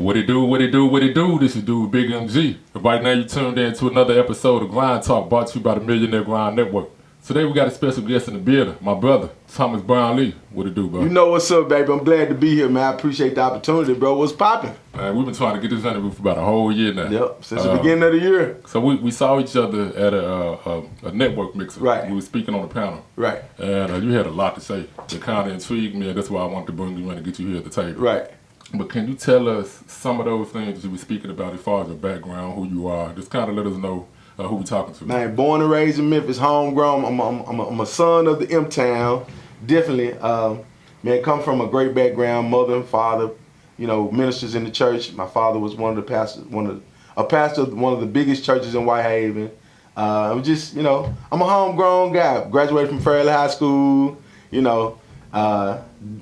What it do, what it do, what it do? This is Dude Big MG. Right now you tuned in to another episode of Grind Talk brought to you by the Millionaire Grind Network. Today we got a special guest in the building, my brother, Thomas Brownlee. What it do, bro? You know what's up, baby. I'm glad to be here, man. I appreciate the opportunity, bro. What's popping? Man, we've been trying to get this interview for about a whole year now. Yep, since the beginning of the year. So we saw each other at a network mixer. Right. We were speaking on the panel. Right. And you had a lot to say that kind of intrigued me, and that's why I wanted to bring you in and get you here at the table. Right. But can you tell us some of those things that you were speaking about as far as your background, who you are? Just kind of let us know who we're talking to. Man, born and raised in Memphis, homegrown. I'm a son of the M-Town. Definitely, man, come from a great background. Mother and father, ministers in the church. My father was one of the pastors, a pastor of one of the biggest churches in Whitehaven. I'm just, I'm a homegrown guy. Graduated from Fairleigh High School.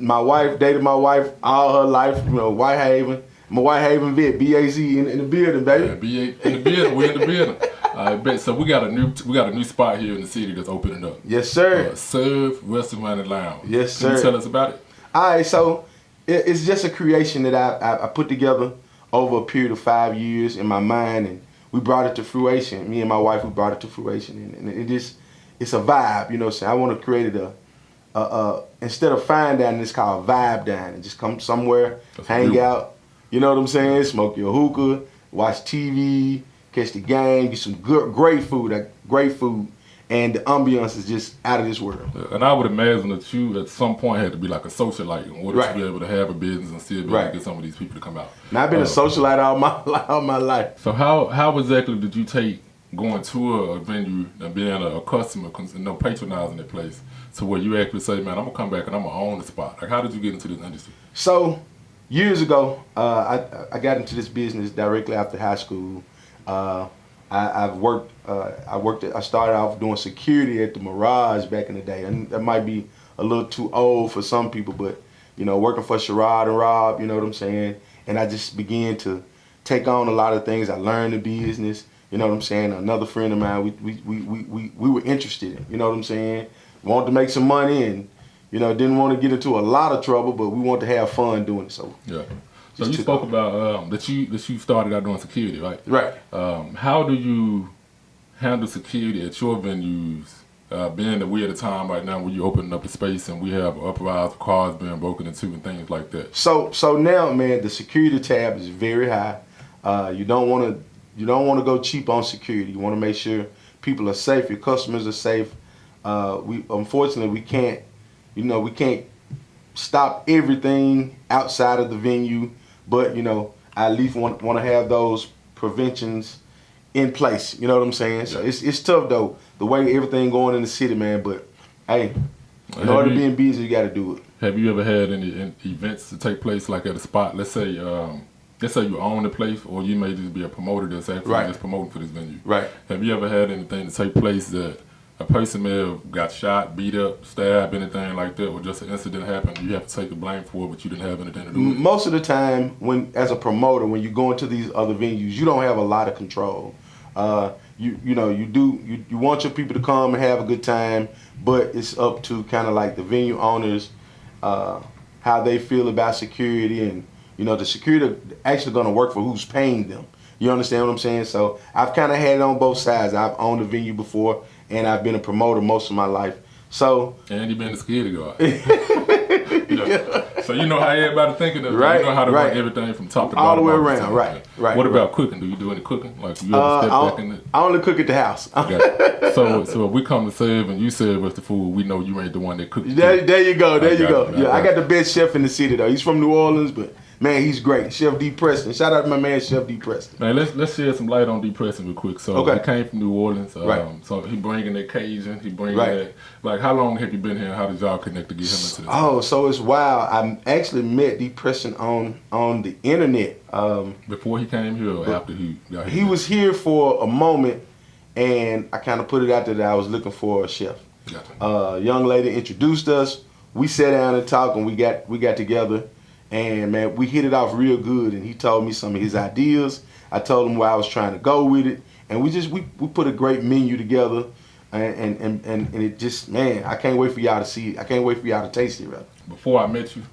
My wife dated my wife all her life. Whitehaven. I'm a Whitehaven vet. BAZ in the building, baby. Yeah, BA in the building. We're in the building. I bet. So we got a new spot here in the city that's opening up. Yes, sir. SERV Restaurant Lounge. Yes, sir. Can you tell us about it? All right, so it's just a creation that I put together over a period of 5 years in my mind, and we brought it to fruition. Me and my wife, we brought it to fruition, and it's a vibe. I want to create instead of fine dining, it's called vibe dining. Just come somewhere, hang out. You know what I'm saying? Smoke your hookah, watch TV, catch the game, get some great food, and the ambiance is just out of this world. And I would imagine that you at some point had to be like a socialite in order Right. to be able to have a business and still be able to get some of these people to come out. Now I've been a socialite all my life. So how exactly did you take going to a venue and being a customer, patronizing that place, to where you actually say, man, I'm gonna come back and I'm gonna own the spot? Like, how did you get into this industry? So years ago, I got into this business directly after high school. I started off doing security at the Mirage back in the day, and that might be a little too old for some people, but working for Sherrod and Rob, you know what I'm saying? And I just began to take on a lot of things. I learned the business, you know what I'm saying? Another friend of mine, we were interested in, you know what I'm saying? Wanted to make some money, and didn't want to get into a lot of trouble, but we wanted to have fun doing it. So yeah. So you spoke about that you started out doing security, right? Right. How do you handle security at your venues, being that we're at a time right now where you're opening up a space and we have uprise of cars being broken into and things like that? So now, man, the security tab is very high. You don't want to go cheap on security. You want to make sure people are safe, your customers are safe. Unfortunately we can't stop everything outside of the venue, but I at least want to have those preventions in place. You know what I'm saying? So it's tough though, the way everything going in the city, man. But hey, in order to be busy, you got to do it. Have you ever had any events to take place like at a spot? Let's say you own the place, or you may just be a promoter that's actually just promoting for this venue. Right. Have you ever had anything to take place that a person may have got shot, beat up, stabbed, anything like that, or just an incident happened, you have to take the blame for it, but you didn't have anything to do with it? Most of the time, as a promoter, when you go into these other venues, you don't have a lot of control. You want your people to come and have a good time, but it's up to kind of like the venue owners, how they feel about security, and the security actually going to work for who's paying them. You understand what I'm saying? So I've kind of had it on both sides. I've owned a venue before, and I've been a promoter most of my life. So and you've been a security guard. So you know how everybody thinking of it. Right, You know how to right. run everything from top to all bottom. the way around. Right. What about cooking? Do you do any cooking? Like you ever step back in it? I only cook at the house. Okay. So if we come to serve and you serve us the food, we know you ain't the one that cooked. There you go. Yeah, I got the best chef in the city though. He's from New Orleans, but man, he's great. Chef D. Preston. Shout out to my man, Chef D. Preston. Man, let's shed some light on D. Preston real quick. So he came from New Orleans. So he bringing that Cajun. He bringing that. Like, how long have you been here? And how did y'all connect to get him into this? Oh, so it's wild. I actually met D. Preston on the internet. Before he came here, or after he got here? He was here for a moment, and I kind of put it out there that I was looking for a chef. Gotcha. A young lady introduced us. We sat down and talked, and we got together. And man, we hit it off real good, and he told me some of his ideas. I told him where I was trying to go with it, and we put a great menu together, and it just, man, I can't wait for y'all to see it. I can't wait for y'all to taste it, brother. Before I met you,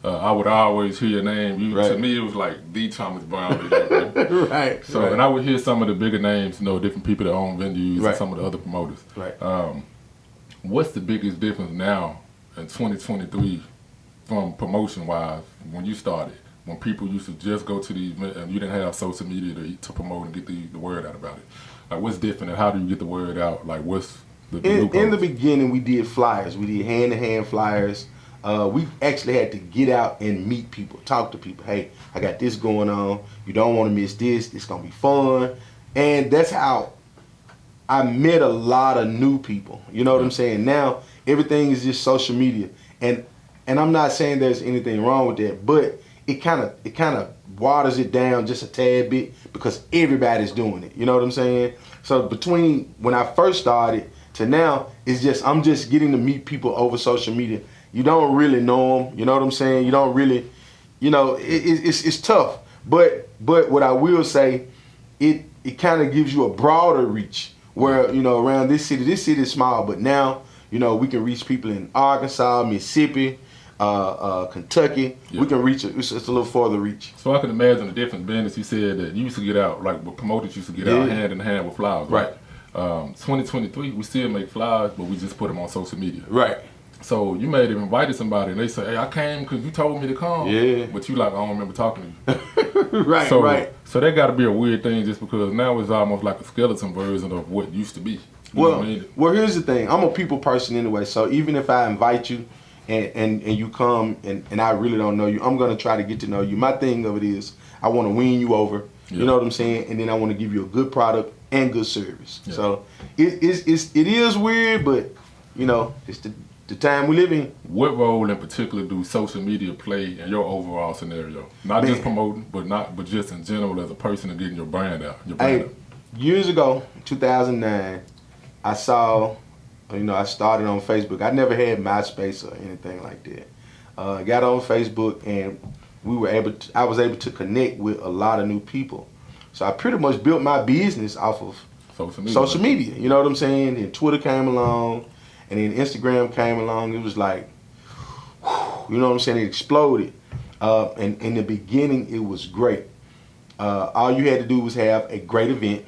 I would always hear your name. Right. To me, it was like the Thomas Brownlee. Right. Right. So, right. and I would hear some of the bigger names, different people that own venues Right. and some of the other promoters. Right. What's the biggest difference now in 2023 from promotion-wise when you started? When people used to just go to these, and you didn't have social media to promote and get the word out about it. Like, what's different, and how do you get the word out? Like, what's the in the beginning, we did flyers. We did hand-to-hand flyers. We actually had to get out and meet people, talk to people. Hey, I got this going on. You don't want to miss this. It's going to be fun. And that's how I met a lot of new people. You know what I'm saying? Now, everything is just social media. And I'm not saying there's anything wrong with that, but it kind of waters it down just a tad bit because everybody's doing it. You know what I'm saying? So between when I first started to now, I'm just getting to meet people over social media. You don't really know them. You know what I'm saying? You don't really, it's tough. But what I will say, it kind of gives you a broader reach where, around this city is small, but now, we can reach people in Arkansas, Mississippi, Kentucky. Yeah. We can reach it. It's a little farther reach. So I can imagine the difference, Ben, as you said that you used to get out, like promoters used to get out hand in hand with flyers. Right. 2023, we still make flyers, but we just put them on social media. Right. So you may have invited somebody and they say, hey, I came because you told me to come. Yeah. But you like, I don't remember talking to you. Right, so, right. So that got to be a weird thing just because now it's almost like a skeleton version of what used to be. You know what I mean? Well, here's the thing. I'm a people person anyway, so even if I invite you and you come and I really don't know you, I'm going to try to get to know you. My thing of it is I want to win you over. Yeah. You know what I'm saying? And then I want to give you a good product and good service. Yeah. So it is weird, but, it's the time we live in. What role in particular do social media play in your overall scenario? Not just promoting, but just in general as a person and getting your brand out. Years ago, 2009, I saw, I started on Facebook. I never had MySpace or anything like that. I got on Facebook and I was able to connect with a lot of new people. So I pretty much built my business off of social media. You know what I'm saying? And Twitter came along. And then Instagram came along. It was like, you know what I'm saying? It exploded. And in the beginning, it was great. All you had to do was have a great event.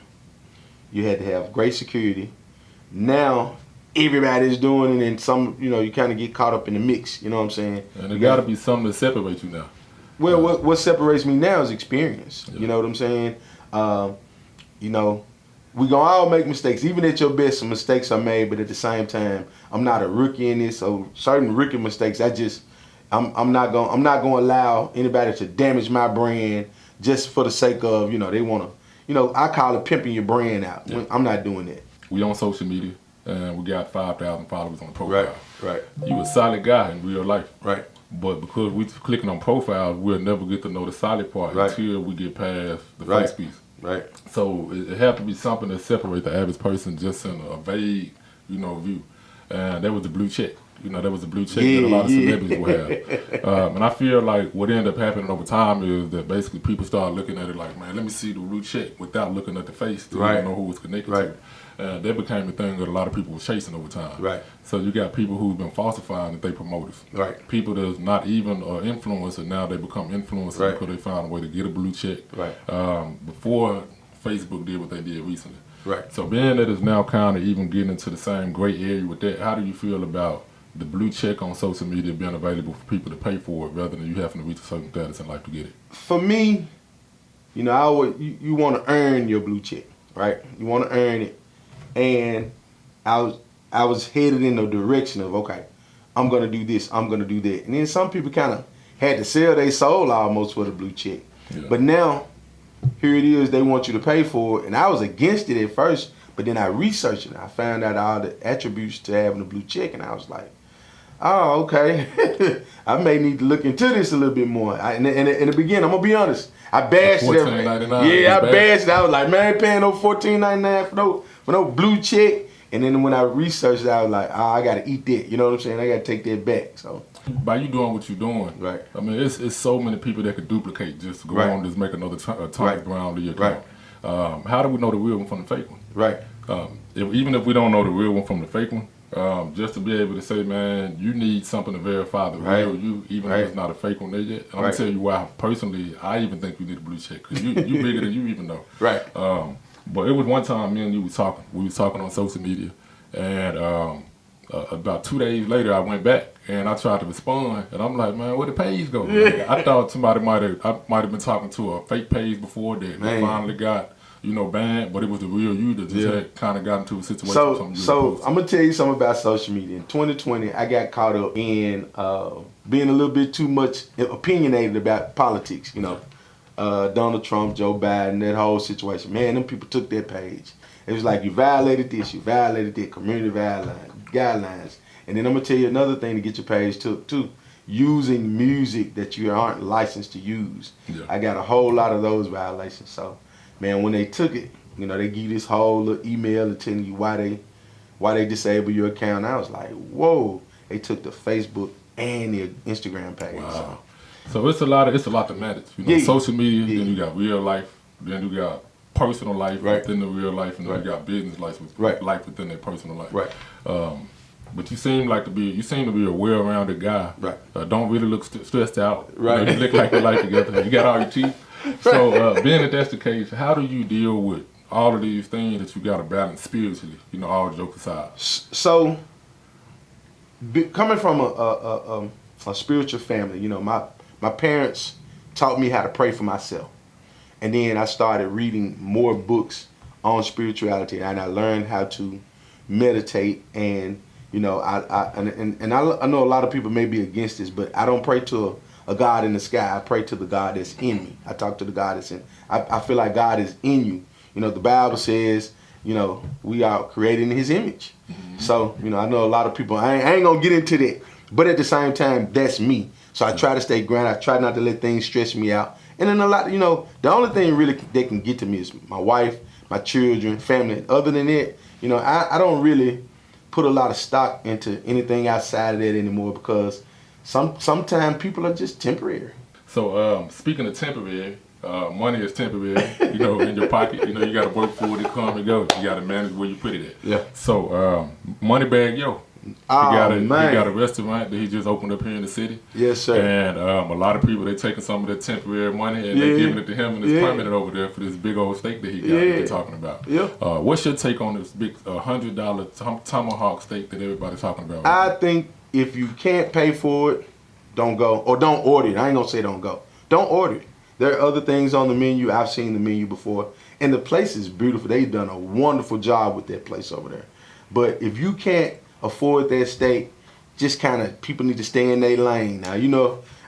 You had to have great security. Now, everybody's doing it, and some, you kind of get caught up in the mix. You know what I'm saying? And there got to be something that separates you now. Well, what separates me now is experience. Yeah. You know what I'm saying? We gonna all make mistakes. Even at your best, some mistakes are made. But at the same time, I'm not a rookie in this. So certain rookie mistakes, I'm not gonna allow anybody to damage my brand just for the sake of they wanna. I call it pimping your brand out. Yeah. I'm not doing that. We on social media and we got 5,000 followers on profile. Right. You a solid guy in real life. Right. But because we clicking on profiles, we'll never get to know the solid part until we get past the face piece. Right. So it have to be something that separates the average person just in a vague, view. And that was the blue check. That was the blue check that a lot of celebrities will have. And I feel like what ended up happening over time is that basically people start looking at it like, man, let me see the blue check without looking at the face to know who was connected to it. And that became the thing that a lot of people were chasing over time. Right. So you got people who've been falsifying that they promoters. Right. People that's not even an influencer, now they become influencers because they found a way to get a blue check. Right. Before Facebook did what they did recently. Right. So being that it's now kind of even getting into the same gray area with that, how do you feel about the blue check on social media being available for people to pay for it rather than you having to reach a certain status in life to get it? For me, you want to earn your blue check, right? You want to earn it. And I was headed in the direction of, okay, I'm going to do this, I'm going to do that. And then some people kind of had to sell their soul almost for the blue check. Yeah. But now, here it is, they want you to pay for it. And I was against it at first, but then I researched it. I found out all the attributes to having a blue check, and I was like, oh, okay. I may need to look into this a little bit more. In the beginning, I'm going to be honest, I bashed it. Yeah, I bashed it. I was like, man, I ain't paying no $14.99 for no blue check. And then when I researched it, I was like, I got to eat that. You know what I'm saying? I got to take that back. So by you doing what you're doing, right? I mean, it's so many people that could duplicate. Just go on, just make another Thomas Brownlee account. Right. How do we know the real one from the fake one? Right. Even if we don't know the real one from the fake one, just to be able to say, man, you need something to verify the real you, even if it's not a fake one there yet. And I'm gonna tell you why. Personally, I even think you need a blue check because you bigger than you even know. Right. But it was one time me and you was talking. We was talking on social media, and about 2 days later, I went back and I tried to respond, and I'm like, man, where the page go? Like, I thought somebody might have been talking to a fake page before that finally got banned, but it was the real you that just had kind of got into a situation. So I'm gonna tell you something about social media. In 2020, I got caught up in being a little bit too much opinionated about politics. Donald Trump, Joe Biden, that whole situation. Man, them people took that page. It was like, you violated this, you violated that, community guidelines. And then I'm gonna tell you another thing to get your page took too. Using music that you aren't licensed to use. Yeah. I got a whole lot of those violations. So, man, when they took it, they give you this whole little email and telling you why they disable your account. And I was like, whoa! They took the Facebook and the Instagram page. Wow. So it's a lot to manage. Social media. Then you got real life. Then you got personal life within the real life, and then you got business life within their personal life. Right. But you seem to be a well-rounded guy. Right. Don't really look stressed out. Right. You look like your life together. You got all your teeth. So being that that's the case, how do you deal with all of these things that you got to balance spiritually? All jokes aside. So, coming from a spiritual family, my parents taught me how to pray for myself, and then I started reading more books on spirituality, and I learned how to meditate. And I know a lot of people may be against this, but I don't pray to a God in the sky. I pray to the God that's in me. I talk to the God that's in. I feel like God is in you. The Bible says, we are created in His image. Mm-hmm. So, I know a lot of people. I ain't gonna get into that, but at the same time, that's me. So I try to stay grounded. I try not to let things stress me out. And then the only thing really that can get to me is my wife, my children, family. Other than that, I don't really put a lot of stock into anything outside of that anymore, because sometimes people are just temporary. So speaking of temporary, money is temporary, in your pocket. You got to work for it to come and go. You got to manage where you put it at. Yeah. So Moneybagg Yo. He got a restaurant that he just opened up here in the city. Yes, sir. And a lot of people, they taking some of that temporary money and they giving it to him, and it's permanent over there for this big old steak that he got that they're talking about. Yeah. What's your take on this big $100 tomahawk steak that everybody's talking about? I think if you can't pay for it, don't go, or don't order it. I ain't gonna say don't go. Don't order it. There are other things on the menu. I've seen the menu before, and the place is beautiful. They've done a wonderful job with that place over there. But if you can't afford that steak, just kind of, people need to stay in their lane. Now,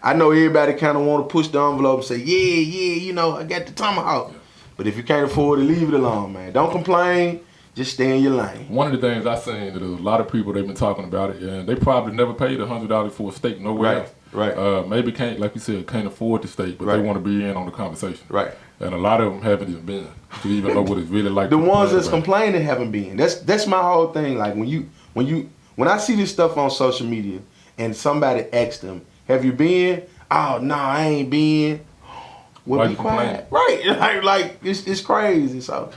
I know everybody kind of want to push the envelope and say, I got the tomahawk. Yeah. But if you can't afford it, leave it alone, man. Don't complain. Just stay in your lane. One of the things I seen that there's a lot of people, they've been talking about it, and they probably never paid $100 for a steak nowhere else. Right. Maybe can't, like you said, can't afford the steak, but they want to be in on the conversation. Right. And a lot of them haven't even been to even know what it's really like. The ones that's complaining haven't been. That's my whole thing. Like when I see this stuff on social media and somebody asks them, "Have you been?" "Oh no, I ain't been." Well, be quiet. Right. Like it's crazy. So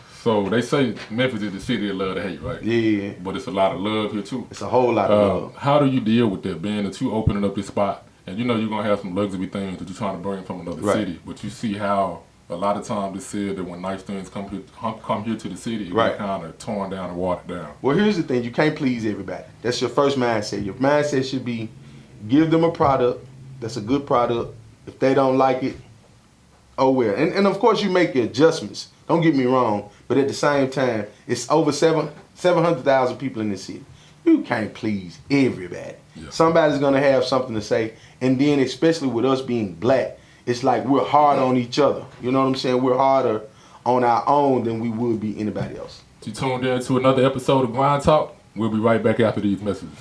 they say Memphis is the city of love to hate, right? Yeah. But it's a lot of love here too. It's a whole lot of love. How do you deal with that, being that you opening up this spot and you're gonna have some luxury things that you're trying to bring from another city, but you see how a lot of times it's said that when nice things come here to the city, it get kind of torn down and watered down. Well, here's the thing: you can't please everybody. That's your first mindset. Your mindset should be, give them a product that's a good product. If they don't like it, oh well. And of course you make your adjustments. Don't get me wrong, but at the same time, it's over 700,000 people in this city. You can't please everybody. Yeah. Somebody's gonna have something to say, and then especially with us being black, it's like we're hard on each other. You know what I'm saying? We're harder on our own than we would be anybody else. You tuned in to another episode of Grind Talk. We'll be right back after these messages.